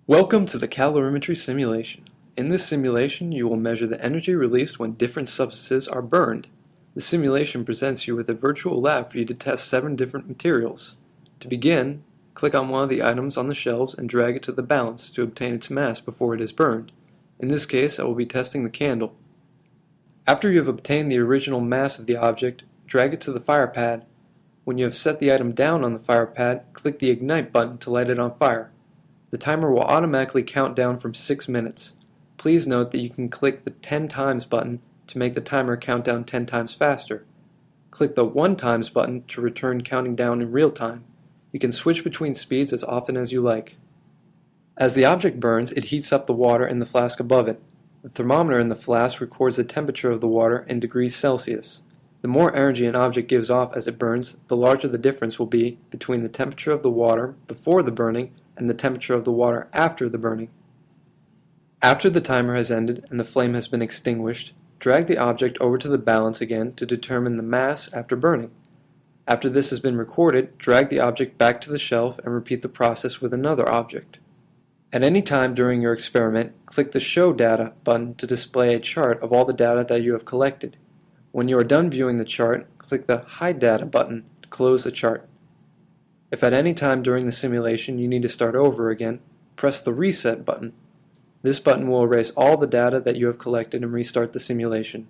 Welcome to the calorimetry simulation. In this simulation, you will measure the energy released when different substances are burned. The simulation presents you with a virtual lab for you to test 7 different materials. To begin, click on one of the items on the shelves and drag it to the balance to obtain its mass before it is burned. In this case, I will be testing the candle. After you have obtained the original mass of the object, drag it to the fire pad. When you have set the item down on the fire pad, click the Ignite button to light it on fire. The timer will automatically count down from 6 minutes. Please note that you can click the 10 times button to make the timer count down 10 times faster. Click the 1 times button to return counting down in real time. You can switch between speeds as often as you like. As the object burns, it heats up the water in the flask above it. The thermometer in the flask records the temperature of the water in degrees Celsius. The more energy an object gives off as it burns, the larger the difference will be between the temperature of the water before the burning and the temperature of the water after the burning. After the timer has ended and the flame has been extinguished, drag the object over to the balance again to determine the mass after burning. After this has been recorded, drag the object back to the shelf and repeat the process with another object. At any time during your experiment, click the Show Data button to display a chart of all the data that you have collected. When you are done viewing the chart, click the Hide Data button to close the chart. If at any time during the simulation you need to start over again, press the Reset button. This button will erase all the data that you have collected and restart the simulation.